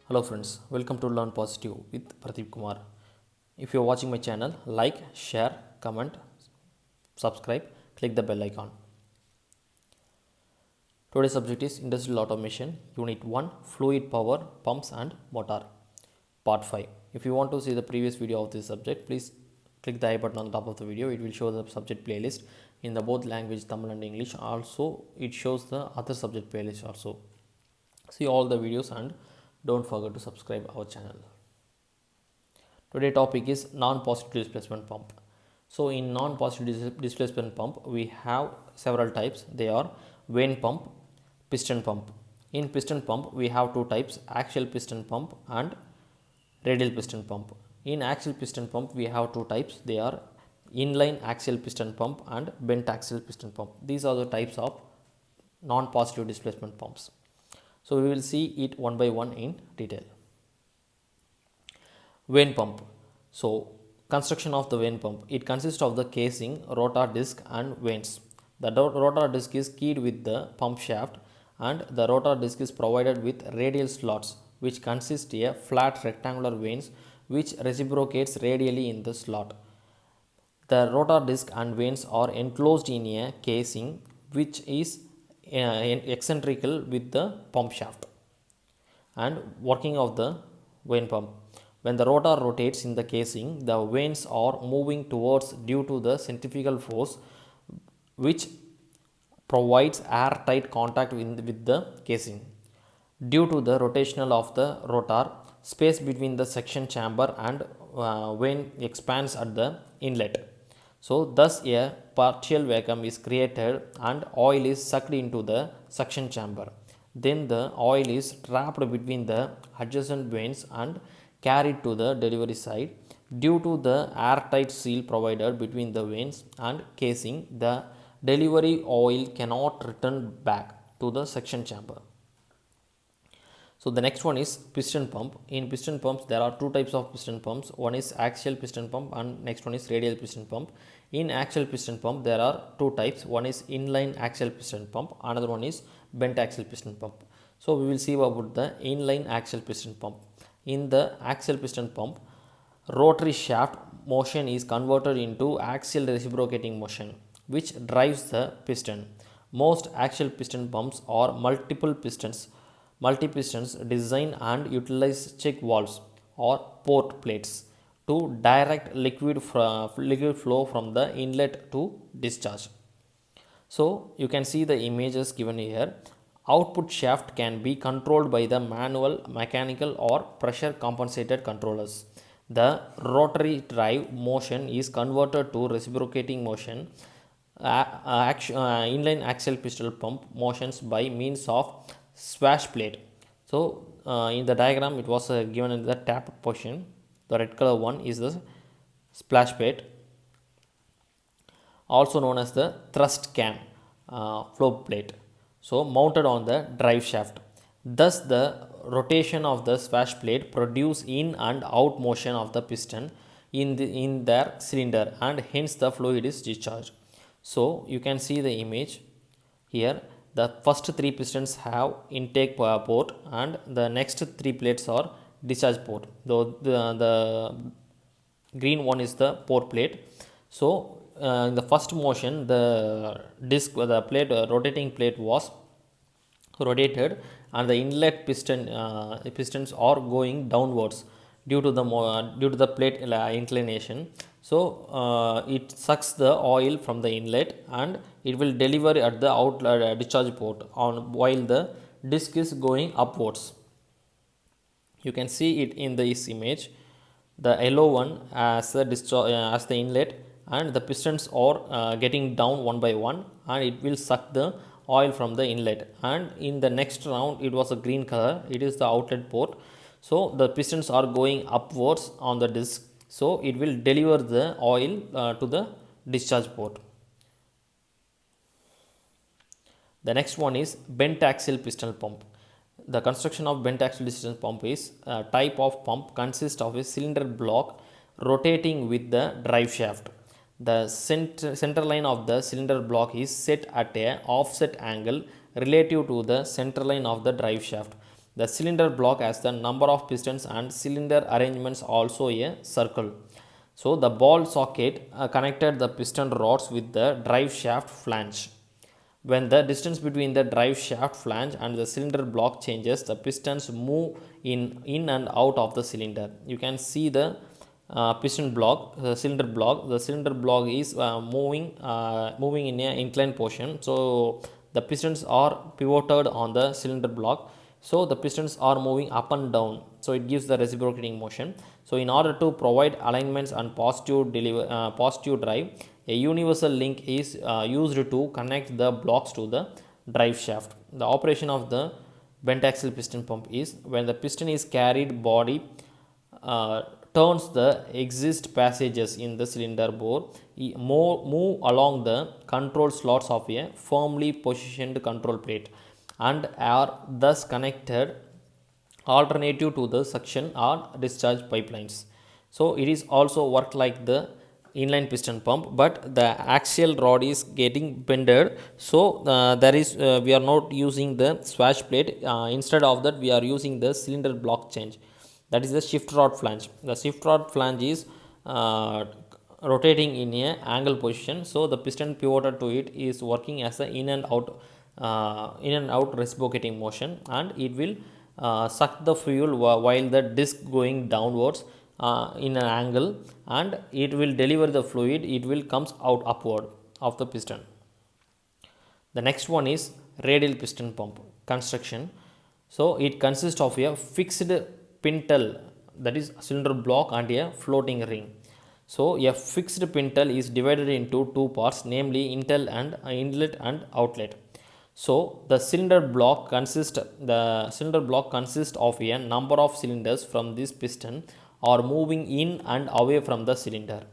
Hello friends, welcome to Learn Positive with Pradeep Kumar. If you are watching my channel, like, share, comment, subscribe, click the bell icon. Today's subject is Industrial Automation, Unit 1, Fluid Power, Pumps and Motor, Part 5. If you want to see the previous video of this subject, please click the I button on the top of the video. It will show the subject playlist in the both language Tamil and English. Also, it shows the other subject playlist also. See all the videos and don't forget to subscribe our channel. Today topic is non-positive displacement pump. So in non-positive displacement pump we have several types. They are vane pump, piston pump. In piston pump we have two types, axial piston pump and radial piston pump. In axial piston pump we have two types. They are inline axial piston pump and bent axial piston pump. These are the types of non-positive displacement pumps. So we will see it one by one in detail. Vane pump. So construction of the vane pump. It consists of the casing, rotor disc and vanes. The rotor disc is keyed with the pump shaft and the rotor disc is provided with radial slots which consist a flat rectangular vanes which reciprocates radially in the slot. The rotor disc and vanes are enclosed in a casing which is eccentrical with the pump shaft. And working of the vane pump. When the rotor rotates in the casing, the vanes are moving towards due to the centrifugal force which provides airtight contact with the casing. Due to the rotational of the rotor, space between the suction chamber and vane expands at the inlet. So, thus a partial vacuum is created and oil is sucked into the suction chamber. Then the oil is trapped between the adjacent vanes and carried to the delivery side. Due to the airtight seal provided between the vanes and casing, the delivery oil cannot return back to the suction chamber. So the next one is piston pump. In piston pumps, there are two types of piston pumps. One is axial piston pump and next one is radial piston pump. In axial piston pump, there are two types. One is inline axial piston pump. Another one is bent axial piston pump. So we will see about the inline axial piston pump. In the axial piston pump, rotary shaft motion is converted into axial reciprocating motion, which drives the piston. Most axial piston pumps are multi-pistons design and utilize check valves or port plates to direct liquid flow from the inlet to discharge. So you can see the images given here. Output shaft can be controlled by the manual, mechanical or pressure compensated controllers. The rotary drive motion is converted to reciprocating motion. Inline axial piston pump motions by means of swash plate. So in the diagram it was given in the tap portion. The red color one is the splash plate, also known as the thrust cam flow plate. So mounted on the drive shaft. Thus the rotation of the swash plate produce in and out motion of the piston in their cylinder and hence the fluid is discharged. So you can see the image here. The first three pistons have intake port and the next three plates are discharge port. The green one is the port plate. So in the first motion the plate rotating plate was rotated and the inlet pistons are going downwards due to the plate inclination. So it sucks the oil from the inlet and it will deliver at the outlet discharge port on while the disc is going upwards. You can see it in this image. The yellow one as the inlet and the pistons are getting down one by one and it will suck the oil from the inlet, and in the next round it was a green color, it is the outlet port. So the pistons are going upwards on the disc, so it will deliver the oil to the discharge port. The next one is bent axial piston pump. The construction of bent axial piston pump is a type of pump consists of a cylinder block rotating with the drive shaft. The center line of the cylinder block is set at a offset angle relative to the center line of the drive shaft. The cylinder block has the number of pistons and cylinder arrangements also a circle. So the ball socket connected the piston rods with the drive shaft flange. When the distance between the drive shaft flange and the cylinder block changes, the pistons move in and out of the cylinder. You can see the piston block, the cylinder block. The cylinder block is moving in an inclined portion. So the pistons are pivoted on the cylinder block. So the pistons are moving up and down. So it gives the reciprocating motion. So in order to provide alignments and positive drive, a universal link is used to connect the blocks to the drive shaft. The operation of the bent axle piston pump is when the piston is carried body turns the exist passages in the cylinder bore move along the control slots of a firmly positioned control plate and are thus connected alternative to the suction or discharge pipelines. So it is also work like the inline piston pump, but the axial rod is getting bended. So there is we are not using the swash plate. Instead of that, we are using the cylinder block change. That is the shift rod flange. The shift rod flange is rotating in a angle position. So the piston pivoted to it is working as a in and out reciprocating motion, and it will suck the fuel while the disc going downwards in an angle, and it will deliver the fluid. It will comes out upward of the piston. The next one is radial piston pump construction. So it consists of a fixed pintle, that is cylinder block, and a floating ring. So a fixed pintle is divided into two parts, namely inlet and outlet. So the cylinder block consists of a number of cylinders from this piston are moving in and away from the cylinder,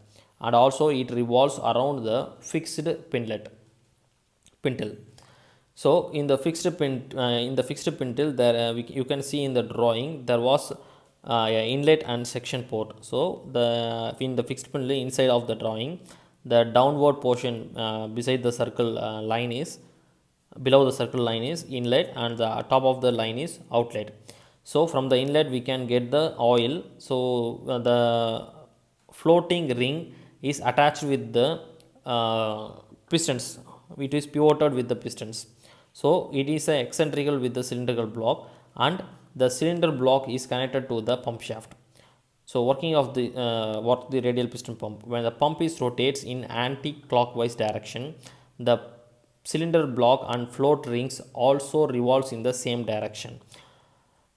and also it revolves around the fixed pintle. So in the fixed pintle, there you can see in the drawing there was inlet and section port. So in the fixed pintle inside of the drawing, the downward portion beside the circle line is below the circle line is inlet, and the top of the line is outlet. So from the inlet we can get the oil. So the floating ring is attached with the pistons. It is pivoted with the pistons. So it is a eccentrical with the cylindrical block, and the cylinder block is connected to the pump shaft. So working of the radial piston pump, when the pump is rotates in anti-clockwise direction, the cylinder block and float rings also revolves in the same direction.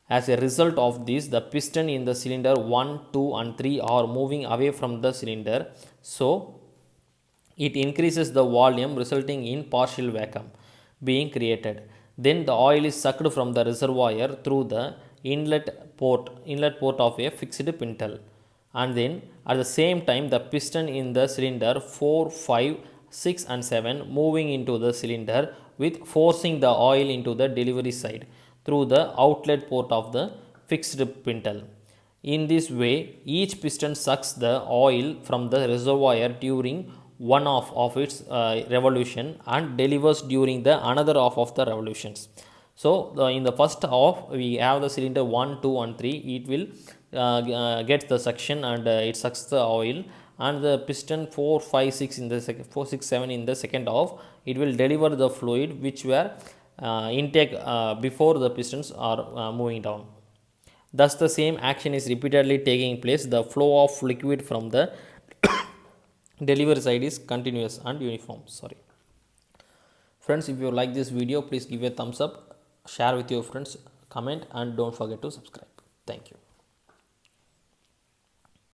As a result of this, the piston in the cylinder 1, 2 and 3 are moving away from the cylinder. So it increases the volume, resulting in partial vacuum being created. Then the oil is sucked from the reservoir through the inlet port of a fixed pintle, and then at the same time the piston in the cylinder 4, 5, 6 and 7 moving into the cylinder with forcing the oil into the delivery side through the outlet port of the fixed pintle. In this way, each piston sucks the oil from the reservoir during one half of its revolution and delivers during the another half of the revolutions. So in the first half we have the cylinder 1, 2 and 3. It will get the suction, and it sucks the oil, and the piston 4, 5, 6 in the 4, 6, 7 in the second half, it will deliver the fluid which were intake before the pistons are moving down. Thus the same action is repeatedly taking place. The flow of liquid from the delivery side is continuous and uniform. Friends, if you like this video, please give a thumbs up, share with your friends, comment, and don't forget to subscribe. Thank you.